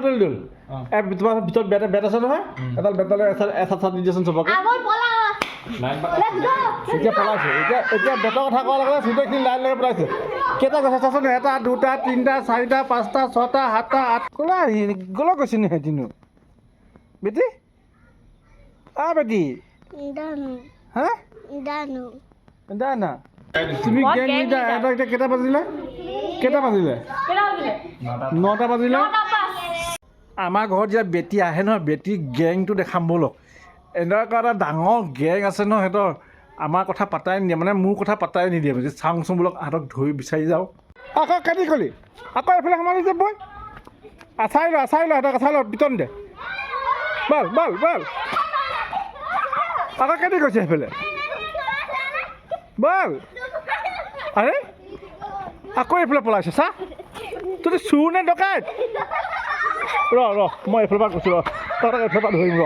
দুল তোমাৰ ভিতৰত বেট আছে নহয় এডাল বেটলে এচাত দি দিয়াচোন চবকে এতিয়া পলাইছে এতিয়া বেটৰ কথা কোৱাৰ লগে লগে গোটেইখিনি লাইন লগাই পেলাইছে কেইটা গৈছে চাচোন 1 2 3 4 5 6 7 8 ক'লা গ'ল গৈছে নি হেতিনো বেটি বেটি হা দানা তুমি গেং লিডাৰ এটা এতিয়া কেইটা বাজিলে 9টা বাজিলে আমাৰ ঘৰত যেতিয়া বেটি আহে নহয় বেটি গেংটো দেখাম ব'লক এনেকুৱা এটা ডাঙৰ গেং আছে ন সিহঁতৰ আমাৰ কথা পাতাই নিদিয়ে মানে মোৰ কথা পাতাই নিদিয়ে চাওঁচোন বোলক হাতক ধৰি বিচাৰি যাওঁ আকৌ কেনি কলি আকৌ এইফালে সোমালি যে বৈ চাই ল সিহঁতক চাই ল পিটন দে বল আকৌ কেনি গৈছে সেইফালে বল আৰে আকৌ এইফালে পলাইছে চা তোৰ চুৰ নে ডকাইত ৰ মই এইফালৰ পৰা কৈছোঁ তহঁতক এইফালৰ পৰা ধৰিম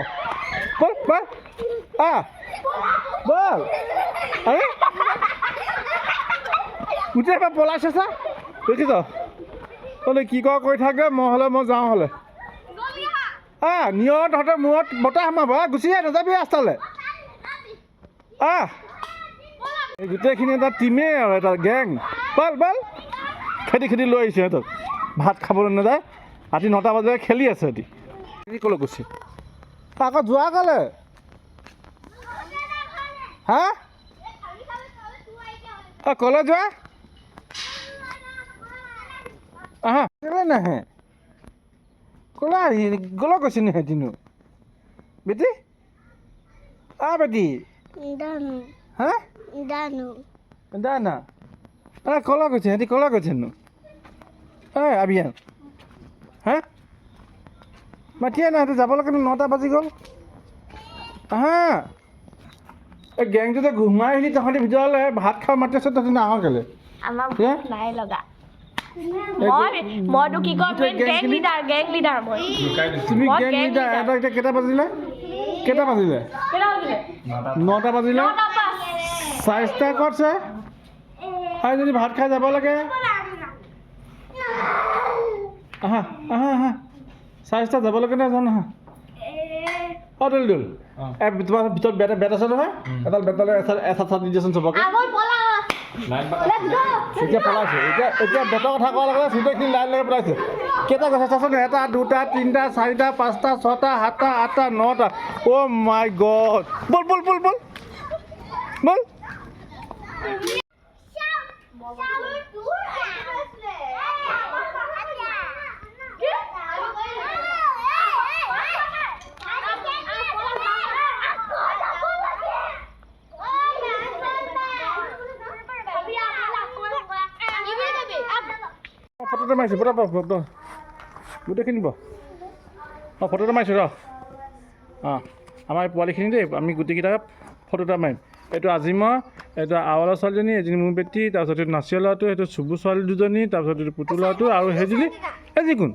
বল আৰে গোটেই এবাৰ পলাইছে চা দেখিছ তহঁতে কি কৰি থাকে মই যাওঁ হ'লে নিয়ৰ তহঁতৰ মূৰত বতাহ সোমাব গুচি আহ নাযাবি ৰাস্তালৈ এই গোটেইখিনি এটা টিমেই আৰু এটা গেং বল খেদি লৈ আহিছে সিহঁতক ভাত খাবলৈ নাযায় ৰাতি 9টা বজালৈ খেলি আছে সিহঁতি ক'লৈ গৈছে আকৌ যোৱা ক'লে হা ক'লৈ যোৱা কেলৈ নাহে ক'লৈ গ'লৈ গৈছে নি সিহঁতিনো বেটি বেটি হা দানা ক'লৈ গৈছে সিহঁতি ক'লৈ গৈছেনো আবিয়া হা মাতিয়ে নাই সিহঁতে যাব লাগে 9টা বাজি গ'ল এই গেংটো যে ঘুমাই আহিলি তহঁতি ভিতৰলৈ ভাত খাই মাতি আছে তহঁতি নাহৰ কেলৈ নাই লগা মইতো কি কয় গেং লিডাৰ তুমি গেং লিডাৰ এটা এতিয়া কেইটা বাজিলে 9টা বাজিলে চাইজটা ক'তছে আৰু যদি ভাত খাই যাব লাগে চাইজটা যাব লাগে না জান দুল তোমাৰ ভিতৰত বেট আছে নহয় এডাল বেটলে এচাত দি দিয়াচোন চবকে এতিয়া পলাইছে এতিয়া বেটৰ কথা কোৱাৰ লগে লগে গোটেইখিনি লাইন লগাই পেলাইছে কেইটা গৈছে চাচোন 1 2 3 4 5 6 7 8 9টা মাই গড বল ফটোটা মাৰিছোঁ গোটেইখিনি ফটোটা মাৰিছোঁ আমাৰ পোৱালিখিনি দেই আমি গোটেইকেইটা ফটোটা মাৰিম এইটো আজিমা এইটো আৱালা ছোৱালীজনী এজনী মোৰ বেটি তাৰপিছত এইটো নাচিয়া ল'ৰাটো এইটো চুবু ছোৱালী দুজনী তাৰপিছত এইটো পুতু ল'ৰাটো আৰু সেইজনী কোন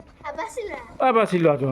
বাচি ল'ৰাটো